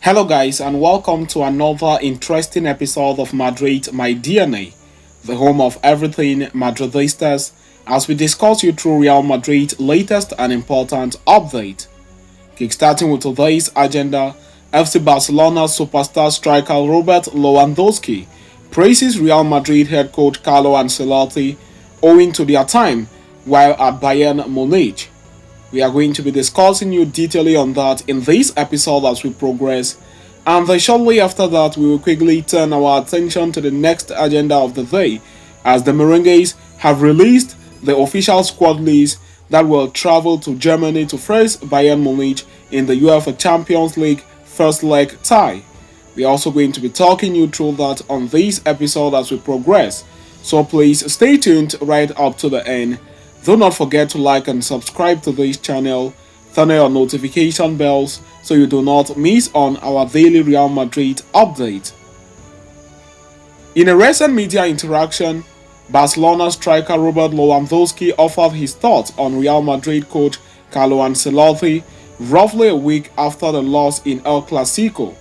Hello, guys, and welcome to another interesting episode of Madrid My DNA, the home of everything Madridistas, as we discuss you through Real Madrid's latest and important update. Kickstarting with today's agenda, FC Barcelona superstar striker Robert Lewandowski praises Real Madrid head coach Carlo Ancelotti owing to their time while at Bayern Munich. We are going to be discussing you detailedly on that in this episode as we progress, and then shortly after that we will quickly turn our attention to the next agenda of the day, as the Merengues have released the official squad list that will travel to Germany to face Bayern Munich in the UEFA Champions League first leg tie. We are also going to be talking you through that on this episode as we progress, so please stay tuned right up to the end. Do not forget to like and subscribe to this channel, turn on your notification bells so you do not miss on our daily Real Madrid update. In a recent media interaction, Barcelona striker Robert Lewandowski offered his thoughts on Real Madrid coach Carlo Ancelotti roughly a week after the loss in El Clasico.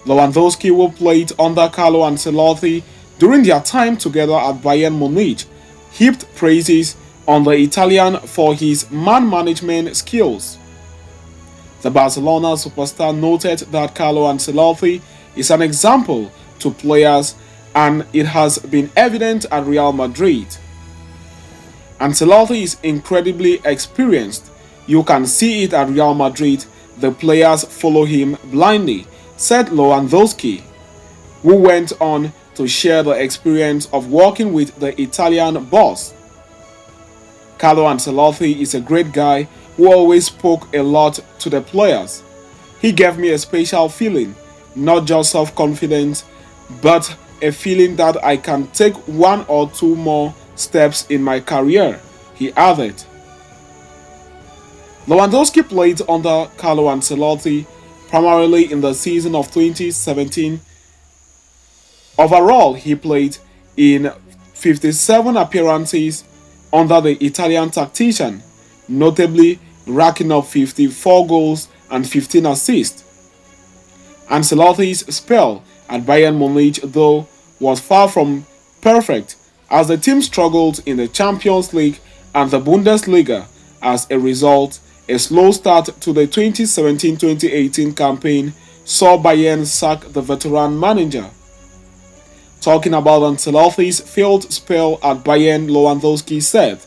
Lewandowski, who played under Carlo Ancelotti during their time together at Bayern Munich, heaped praises on the Italian for his man management skills. The Barcelona superstar noted that Carlo Ancelotti is an example to players, and it has been evident at Real Madrid. Ancelotti is incredibly experienced. You can see it at Real Madrid. The players follow him blindly, said Lewandowski, who went on to share the experience of working with the Italian boss. Carlo Ancelotti is a great guy who always spoke a lot to the players. He gave me a special feeling, not just self-confidence, but a feeling that I can take one or two more steps in my career, he added. Lewandowski played under Carlo Ancelotti primarily in the season of 2017. Overall, he played in 57 appearances under the Italian tactician, notably racking up 54 goals and 15 assists. Ancelotti's spell at Bayern Munich, though, was far from perfect, as the team struggled in the Champions League and the Bundesliga. As a result, a slow start to the 2017-2018 campaign saw Bayern sack the veteran manager. Talking about Ancelotti's failed spell at Bayern, Lewandowski said,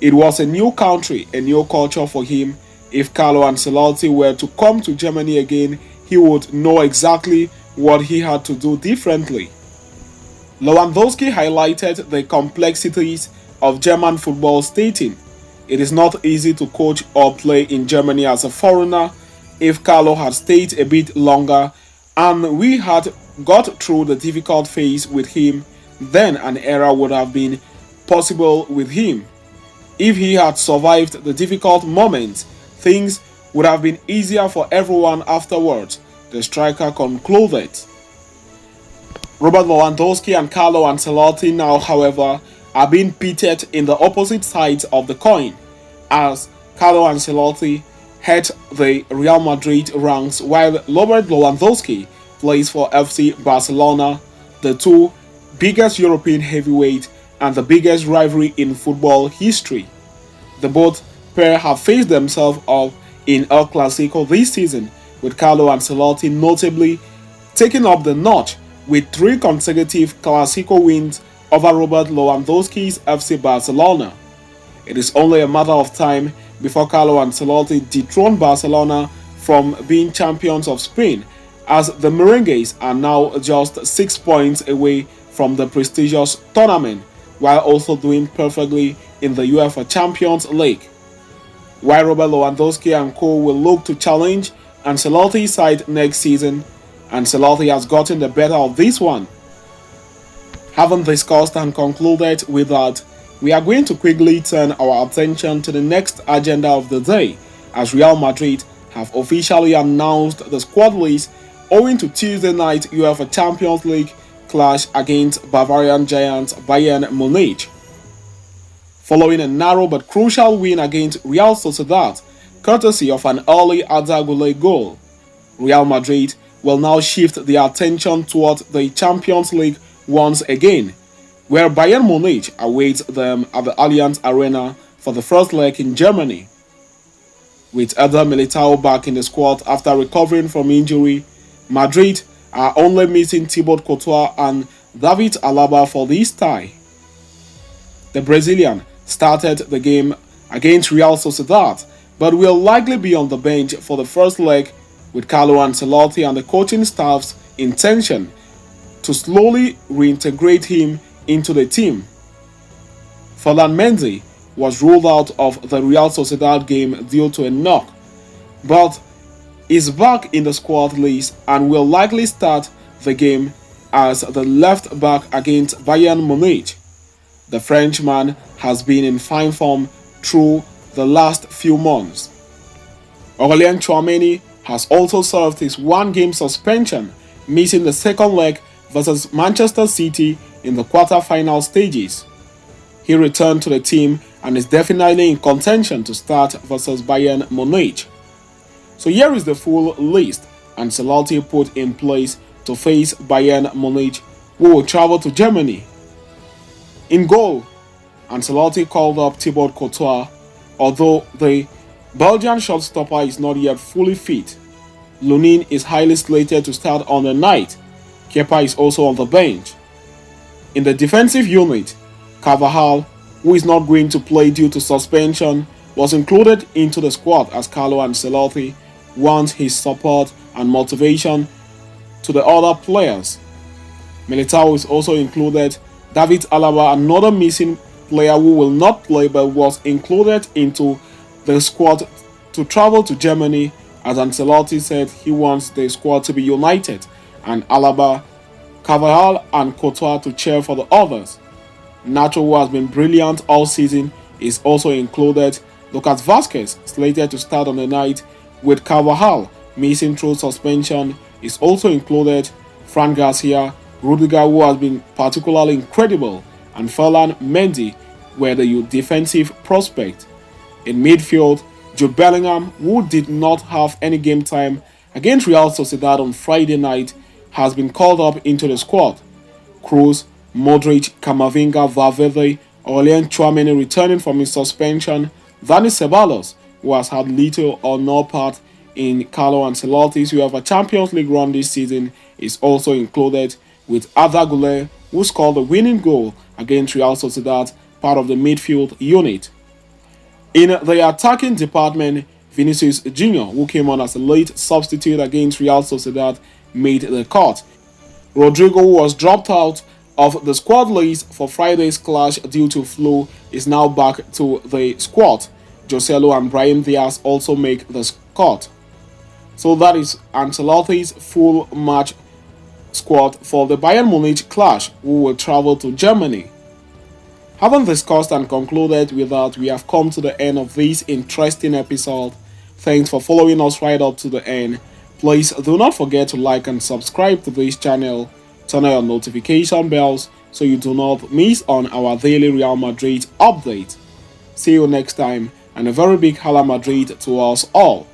"It was a new country, a new culture for him. If Carlo Ancelotti were to come to Germany again, he would know exactly what he had to do differently." Lewandowski highlighted the complexities of German football, stating, "It is not easy to coach or play in Germany as a foreigner. If Carlo had stayed a bit longer and we had got through the difficult phase with him, then an era would have been possible with him. If he had survived the difficult moments, things would have been easier for everyone afterwards," the striker concluded. Robert Lewandowski and Carlo Ancelotti now, however, are being pitted in the opposite sides of the coin, as Carlo Ancelotti heads the Real Madrid ranks while Robert Lewandowski plays for FC Barcelona, the two biggest European heavyweights and the biggest rivalry in football history. The both pair have faced themselves off in El Clasico this season, with Carlo Ancelotti notably taking up the notch with 3 consecutive Clasico wins over Robert Lewandowski's FC Barcelona. It is only a matter of time before Carlo Ancelotti dethroned Barcelona from being champions of Spain, as the Merengues are now just 6 points away from the prestigious tournament, while also doing perfectly in the UEFA Champions League. While Robert Lewandowski and co will look to challenge Ancelotti's side next season, Ancelotti has gotten the better of this one. Having discussed and concluded with that, we are going to quickly turn our attention to the next agenda of the day, as Real Madrid have officially announced the squad list owing to Tuesday night UEFA Champions League clash against Bavarian giants Bayern Munich. Following a narrow but crucial win against Real Sociedad, courtesy of an early Arda Güler goal, Real Madrid will now shift their attention towards the Champions League once again, where Bayern Munich awaits them at the Allianz Arena for the first leg in Germany. With Eder Militao back in the squad after recovering from injury, Madrid are only missing Thibaut Courtois and David Alaba for this tie. The Brazilian started the game against Real Sociedad, but will likely be on the bench for the first leg, with Carlo Ancelotti and the coaching staff's intention to slowly reintegrate him into the team. Ferland Mendy was ruled out of the Real Sociedad game due to a knock, but is back in the squad list and will likely start the game as the left back against Bayern Munich. The Frenchman has been in fine form through the last few months. Aurelien Tchouameni has also served his one-game suspension, missing the second leg versus Manchester City in the quarter-final stages. He returned to the team and is definitely in contention to start versus Bayern Munich. So here is the full list Ancelotti put in place to face Bayern Munich, who will travel to Germany. In goal, Ancelotti called up Thibaut Courtois, although the Belgian shortstopper is not yet fully fit. Lunin is highly slated to start on the night. Kepa is also on the bench. In the defensive unit, Carvajal, who is not going to play due to suspension, was included into the squad as Carlo Ancelotti wants his support and motivation to the other players. Militao is also included. David Alaba, another missing player who will not play but was included into the squad to travel to Germany, as Ancelotti said he wants the squad to be united, and Alaba, Carvajal and Courtois to cheer for the others. Nacho, who has been brilliant all season, is also included. Lucas Vazquez, slated to start on the night, with Carvajal missing through suspension, is also included. Fran Garcia, Rudiger, who has been particularly incredible, and Ferland Mendy were the defensive prospect. In midfield, Jude Bellingham, who did not have any game time against Real Sociedad on Friday night, has been called up into the squad. Kroos, Modric, Camavinga, Valverde, Aurelien Tchouameni returning from his suspension, Dani Ceballos, who has had little or no part in Carlo Ancelotti's UEFA Champions League run this season, is also included, with Arda Güler, who scored the winning goal against Real Sociedad, part of the midfield unit. In the attacking department, Vinicius Jr., who came on as a late substitute against Real Sociedad, made the cut. Rodrigo, who was dropped out of the squad list for Friday's clash due to flu, is now back to the squad. Joselu and Brahim Diaz also make the cut. So that is Ancelotti's full match squad for the Bayern Munich clash, who will travel to Germany. Having discussed and concluded with that, we have come to the end of this interesting episode. Thanks for following us right up to the end. Please do not forget to like and subscribe to this channel. Turn on your notification bells so you do not miss on our daily Real Madrid update. See you next time, and a very big Hala Madrid to us all.